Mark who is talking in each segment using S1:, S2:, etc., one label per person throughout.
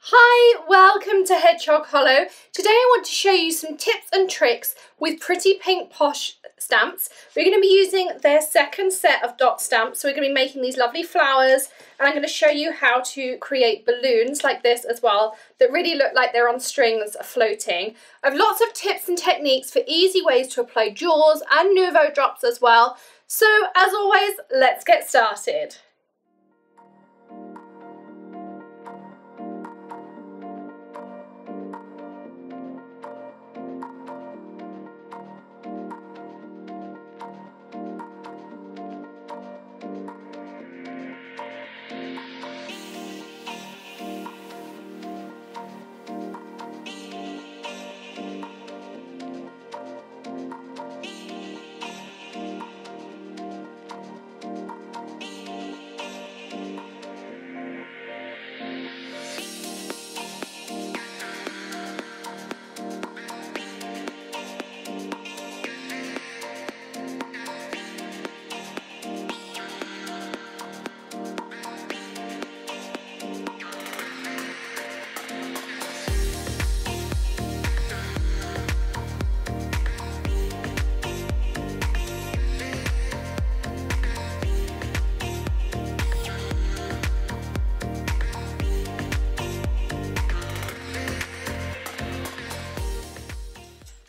S1: Hi, welcome to Hedgehog Hollow. Today I want to show you some tips and tricks with Pretty Pink Posh stamps. We're going to be using their second set of dot stamps, so we're going to be making these lovely flowers, and I'm going to show you how to create balloons like this as well that really look like they're on strings floating. I have lots of tips and techniques for easy ways to apply jewels and Nuvo drops as well. So as always, let's get started.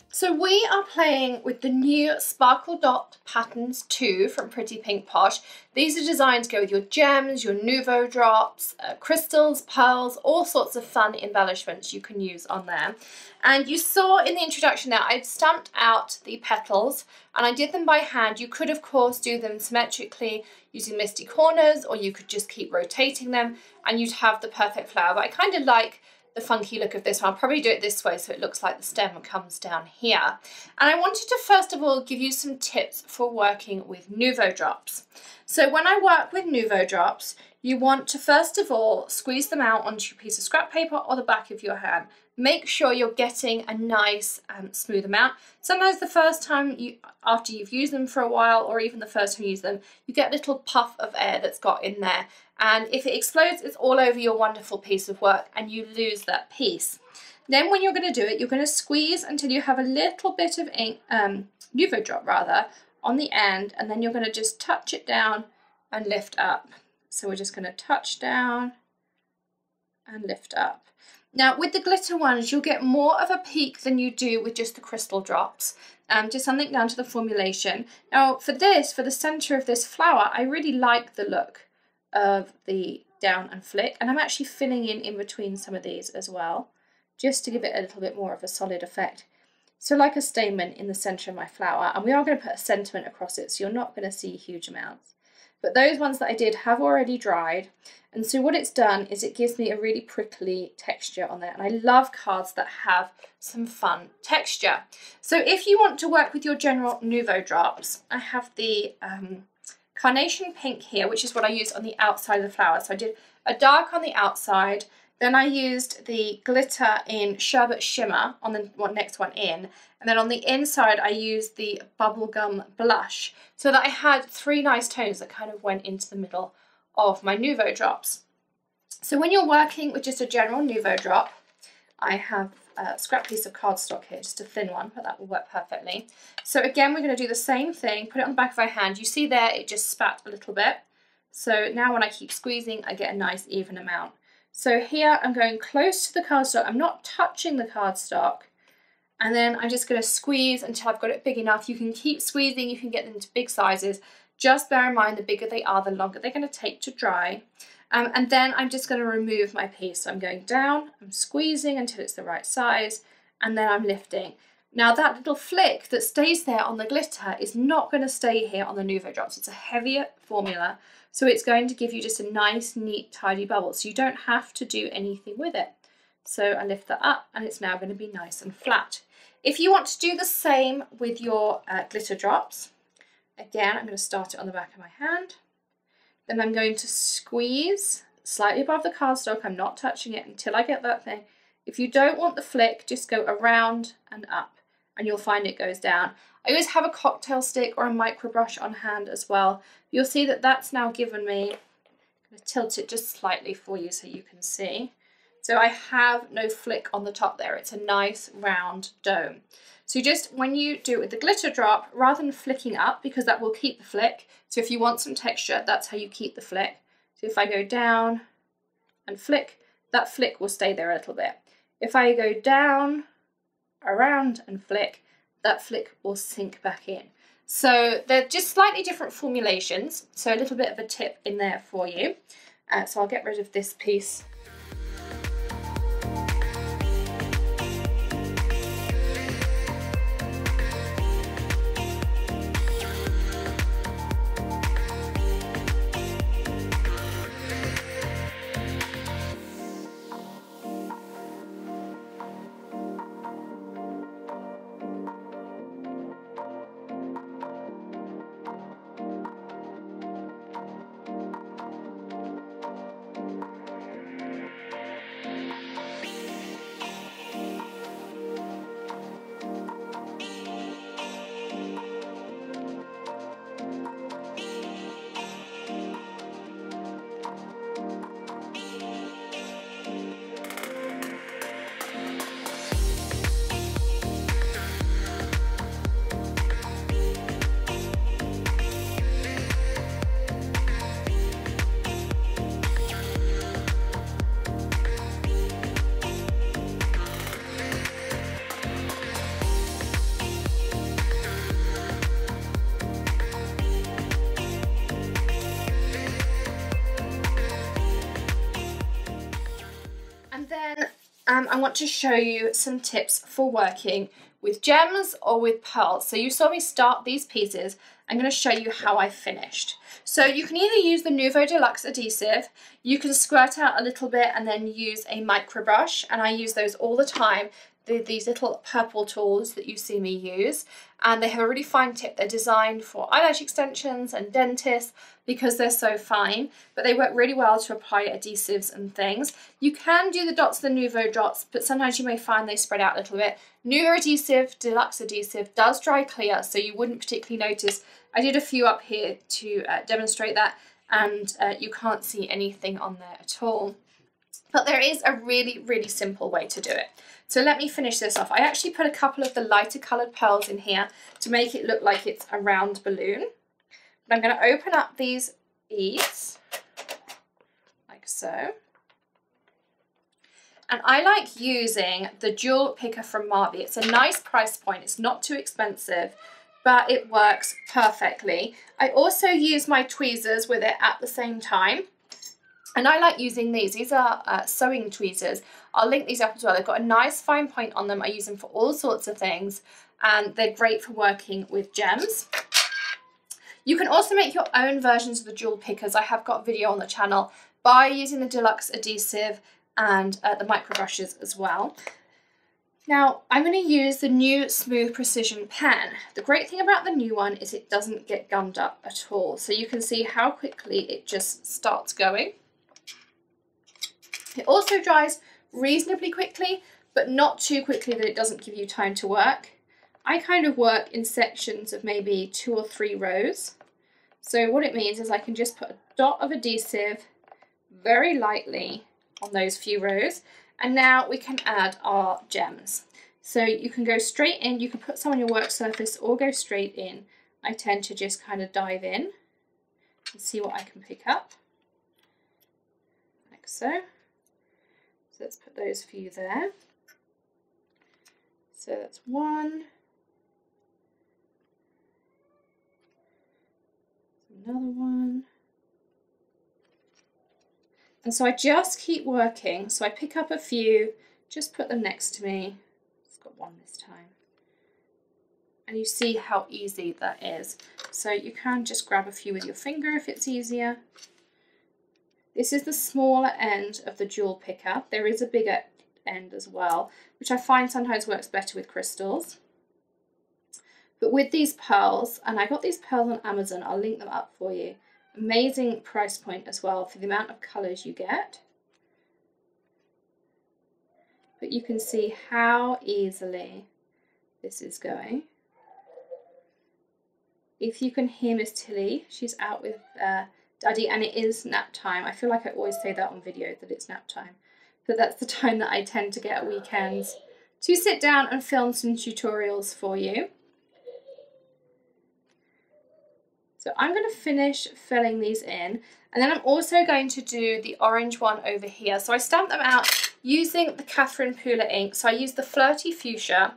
S1: So we are playing with the new Sparkle Dot Patterns 2 from Pretty Pink Posh. These are designed to go with your gems, your Nuvo drops, crystals, pearls, all sorts of fun embellishments you can use on there. And you saw in the introduction there, I'd stamped out the petals and I did them by hand. You could of course do them symmetrically using misty corners, or you could just keep rotating them and you'd have the perfect flower. But I kind of like the funky look of this one. I'll probably do it this way so it looks like the stem comes down here. And I wanted to first of all give you some tips for working with Nuvo drops. So when I work with Nuvo drops, you want to first of all squeeze them out onto a piece of scrap paper or the back of your hand. Make sure you're getting a nice smooth amount. Sometimes the first time after you've used them for a while, or even the first time you use them, you get a little puff of air that's got in there. And if it explodes, it's all over your wonderful piece of work and you lose that piece. Then when you're going to do it, you're going to squeeze until you have a little bit of ink, Nuvo drop rather, on the end, and then you're going to just touch it down and lift up. So we're just going to touch down and lift up. Now with the glitter ones, you'll get more of a peak than you do with just the crystal drops. Just something down to the formulation. Now for this, for the center of this flower, I really like the look of the down and flick, and I'm actually filling in between some of these as well, just to give it a little bit more of a solid effect. So like a stamen in the center of my flower, and we are going to put a sentiment across it, so you're not going to see huge amounts. But those ones that I did have already dried, and so what it's done is it gives me a really prickly texture on there, and I love cards that have some fun texture. So if you want to work with your general Nuvo drops, I have the Carnation Pink here, which is what I used on the outside of the flower. So I did a dark on the outside, then I used the glitter in Sherbert Shimmer on the next one in, and then on the inside I used the Bubblegum Blush, so that I had three nice tones that kind of went into the middle of my Nuvo drops. So when you're working with just a general Nuvo drop, I have a scrap piece of cardstock here, just a thin one, but that will work perfectly. So again, we're going to do the same thing, put it on the back of my hand. You see there, it just spat a little bit. So now when I keep squeezing, I get a nice even amount. So here I'm going close to the cardstock. I'm not touching the cardstock. And then I'm just going to squeeze until I've got it big enough. You can keep squeezing, you can get them into big sizes. Just bear in mind, the bigger they are, the longer they're going to take to dry. And then I'm just going to remove my piece. So I'm going down, I'm squeezing until it's the right size, and then I'm lifting. Now that little flick that stays there on the glitter is not going to stay here on the Nuvo drops. It's a heavier formula, so it's going to give you just a nice, neat, tidy bubble. So you don't have to do anything with it. So I lift that up and it's now going to be nice and flat. If you want to do the same with your glitter drops, again, I'm going to start it on the back of my hand. Then I'm going to squeeze slightly above the cardstock. I'm not touching it until I get that thing. If you don't want the flick, just go around and up and you'll find it goes down. I always have a cocktail stick or a micro brush on hand as well. You'll see that that's now given me, I'm going to tilt it just slightly for you so you can see. So I have no flick on the top there. It's a nice round dome. So just when you do it with the glitter drop, rather than flicking up, because that will keep the flick. So if you want some texture, that's how you keep the flick. So if I go down and flick, that flick will stay there a little bit. If I go down, around and flick, that flick will sink back in. So they're just slightly different formulations. So a little bit of a tip in there for you. So I'll get rid of this piece. I want to show you some tips for working with gems or with pearls. So you saw me start these pieces. I'm going to show you how I finished. So you can either use the Nuvo Deluxe adhesive, you can squirt out a little bit and then use a micro brush, and I use those all the time. These little purple tools that you see me use, and they have a really fine tip. They're designed for eyelash extensions and dentists because they're so fine, but they work really well to apply adhesives and things. You can do the dots, the Nuvo dots, but sometimes you may find they spread out a little bit. Nuvo adhesive, Deluxe adhesive does dry clear, so you wouldn't particularly notice. I did a few up here to demonstrate that, and you can't see anything on there at all. But there is a really, really simple way to do it. So let me finish this off. I actually put a couple of the lighter coloured pearls in here to make it look like it's a round balloon. But I'm going to open up these beads, like so. And I like using the jewel picker from Marvy. It's a nice price point. It's not too expensive, but it works perfectly. I also use my tweezers with it at the same time. And I like using these. These are sewing tweezers. I'll link these up as well. They've got a nice fine point on them. I use them for all sorts of things, and they're great for working with gems. You can also make your own versions of the jewel pickers. I have got a video on the channel by using the Deluxe adhesive and the micro brushes as well. Now, I'm going to use the new Smooth Precision pen. The great thing about the new one is it doesn't get gummed up at all. So you can see how quickly it just starts going. It also dries reasonably quickly, but not too quickly that it doesn't give you time to work. I kind of work in sections of maybe 2 or 3 rows. So what it means is I can just put a dot of adhesive very lightly on those few rows, and now we can add our gems. So you can go straight in, you can put some on your work surface or go straight in. I tend to just kind of dive in and see what I can pick up, like so. So let's put those few there. So that's 1. Another one. And so I just keep working. So I pick up a few, just put them next to me. It's got 1 this time. And you see how easy that is. So you can just grab a few with your finger if it's easier. This is the smaller end of the jewel picker. There is a bigger end as well, which I find sometimes works better with crystals. But with these pearls, and I got these pearls on Amazon, I'll link them up for you. Amazing price point as well for the amount of colours you get. But you can see how easily this is going. If you can hear Miss Tilly, she's out with Daddy, and it is nap time. I feel like I always say that on video, that it's nap time. but that's the time that I tend to get at weekends to sit down and film some tutorials for you. So I'm going to finish filling these in, and then I'm also going to do the orange one over here. So I stamped them out using the Catherine Pooler ink. So I used the Flirty Fuchsia,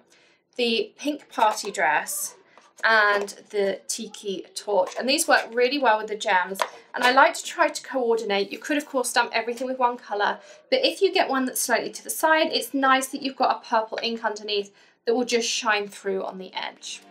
S1: the Pink Party Dress, and the Tiki Torch, and these work really well with the gems, and I like to try to coordinate. You could of course stamp everything with one colour, but if you get one that's slightly to the side, it's nice that you've got a purple ink underneath that will just shine through on the edge.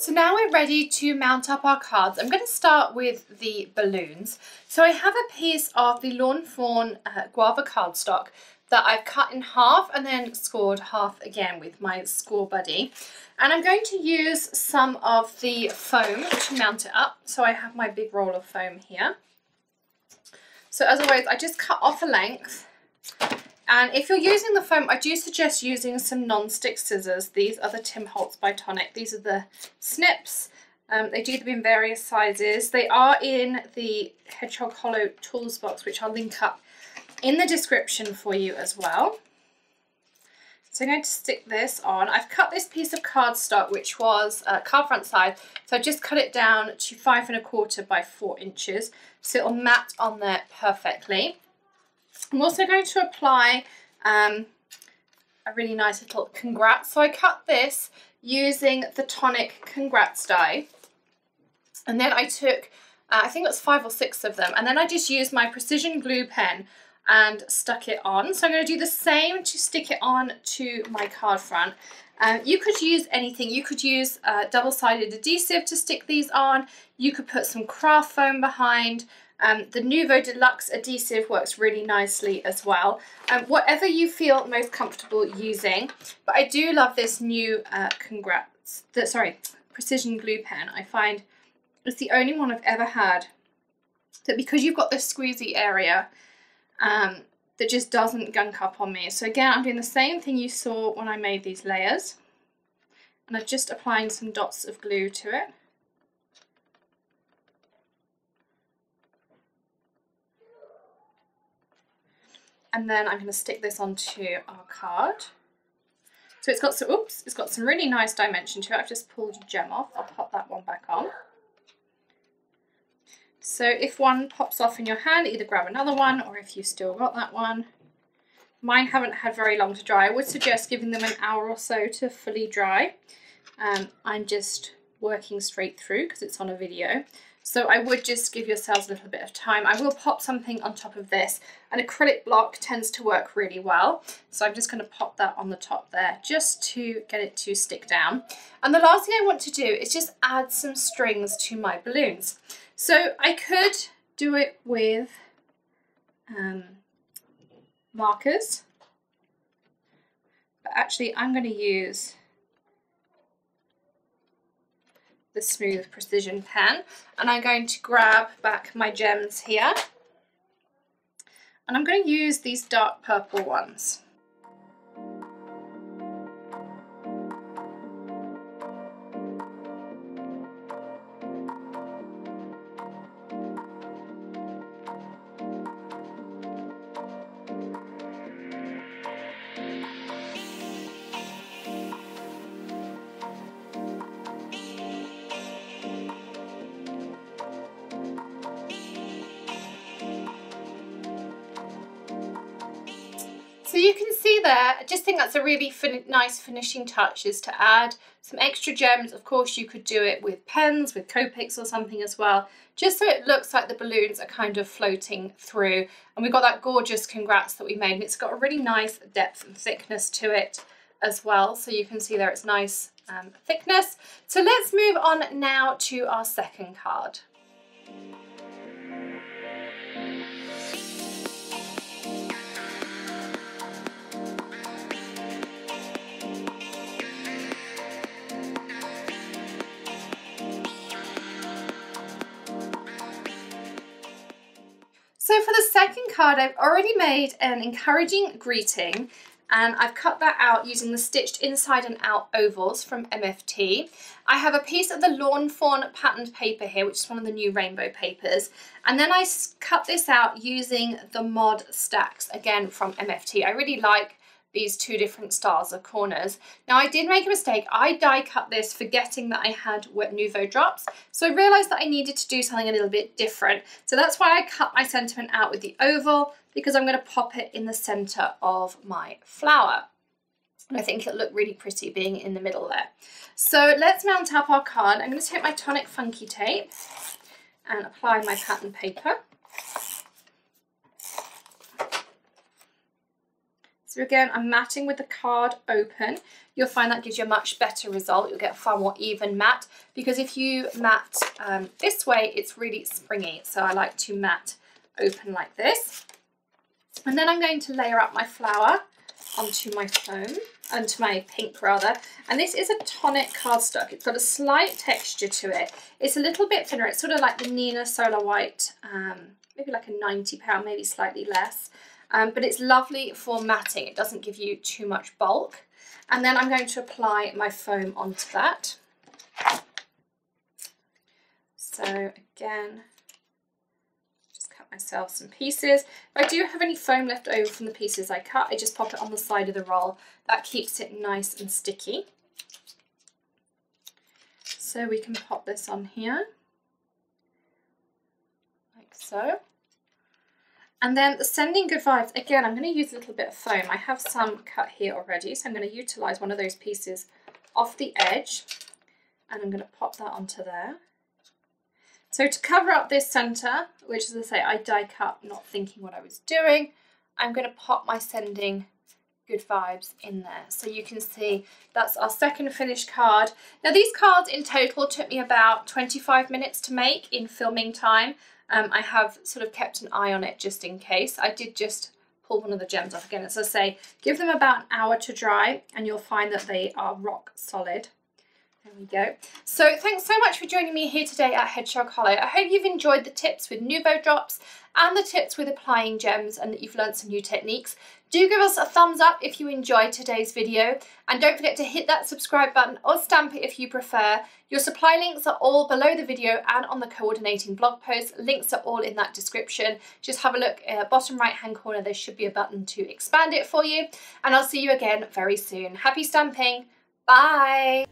S1: So now we're ready to mount up our cards. I'm going to start with the balloons. So I have a piece of the Lawn Fawn guava cardstock that I've cut in half and then scored half again with my score buddy. And I'm going to use some of the foam to mount it up. So I have my big roll of foam here. So as always, I just cut off a length. And if you're using the foam, I do suggest using some non-stick scissors. These are the Tim Holtz by Tonic. These are the snips. They do them in various sizes. They are in the Hedgehog Hollow Tools box, which I'll link up in the description for you as well. So I'm going to stick this on. I've cut this piece of cardstock, which was card front side. So I've just cut it down to 5 1/4 by 4 inches. So it'll mat on there perfectly. I'm also going to apply a really nice little congrats. So I cut this using the Tonic congrats die. And then I took, I think it was 5 or 6 of them. And then I just used my precision glue pen and stuck it on. So I'm going to do the same to stick it on to my card front. You could use anything. You could use double-sided adhesive to stick these on. You could put some craft foam behind. The Nuvo Deluxe adhesive works really nicely as well. Whatever you feel most comfortable using. But I do love this new precision glue pen. I find it's the only one I've ever had that, because you've got this squeezy area, that just doesn't gunk up on me. So again, I'm doing the same thing you saw when I made these layers. And I'm just applying some dots of glue to it. And then I'm going to stick this onto our card. So it's got some, oops, it's got some really nice dimension to it. I've just pulled a gem off. I'll pop that one back on. So if one pops off in your hand, either grab another one, or if you've still got that one. Mine haven't had very long to dry. I would suggest giving them an hour or so to fully dry. I'm just working straight through because it's on a video. So I would just give yourselves a little bit of time. I will pop something on top of this. An acrylic block tends to work really well. So I'm just going to pop that on the top there just to get it to stick down. And the last thing I want to do is just add some strings to my balloons. So I could do it with markers, but actually I'm going to use the Smooth Precision pen, and I'm going to grab back my gems here, and I'm going to use these dark purple ones. So you can see there, I just think that's a really nice finishing touch, is to add some extra gems. Of course, you could do it with pens, with Copics or something as well, just so it looks like the balloons are kind of floating through. And we've got that gorgeous congrats that we made, and it's got a really nice depth and thickness to it as well. So you can see there it's nice thickness. So let's move on now to our second card. So for the second card, I've already made an encouraging greeting, and I've cut that out using the stitched inside and out ovals from MFT. I have a piece of the Lawn Fawn patterned paper here, which is one of the new rainbow papers. And then I cut this out using the mod STAX, again from MFT. I really like these two different styles of corners. Now I did make a mistake. I die cut this forgetting that I had wet Nuvo drops. So I realized that I needed to do something a little bit different. So that's why I cut my sentiment out with the oval, because I'm going to pop it in the center of my flower. And I think it'll look really pretty being in the middle there. So let's mount up our card. I'm going to take my Tonic Funky Tape and apply my pattern paper. So again, I'm matting with the card open. You'll find that gives you a much better result. You'll get a far more even mat, because if you mat this way, it's really springy. So I like to mat open like this. And then I'm going to layer up my flower onto my foam, onto my pink rather. And this is a Tonic cardstock. It's got a slight texture to it. It's a little bit thinner. It's sort of like the Nina Solar White, maybe like a £90, maybe slightly less. But it's lovely for matting. It doesn't give you too much bulk. And then I'm going to apply my foam onto that. So again, just cut myself some pieces. If I do have any foam left over from the pieces I cut, I just pop it on the side of the roll. That keeps it nice and sticky. So we can pop this on here, like so. And then the Sending Good Vibes, again, I'm going to use a little bit of foam. I have some cut here already, so I'm going to utilise one of those pieces off the edge, and I'm going to pop that onto there. So to cover up this centre, which as I say, I die cut not thinking what I was doing, I'm going to pop my Sending Good Vibes in there. So you can see that's our second finished card. Now these cards in total took me about 25 minutes to make in filming time. I have sort of kept an eye on it just in case. I did just pull one of the gems off again. As I say, give them about an hour to dry and you'll find that they are rock solid. There we go. So thanks so much for joining me here today at Hedgehog Hollow. I hope you've enjoyed the tips with Nuvo drops and the tips with applying gems and that you've learned some new techniques. Do give us a thumbs up if you enjoyed today's video, and don't forget to hit that subscribe button or stamp it if you prefer. Your supply links are all below the video and on the coordinating blog post. Links are all in that description. Just have a look bottom right hand corner, there should be a button to expand it for you, and I'll see you again very soon. Happy stamping, bye!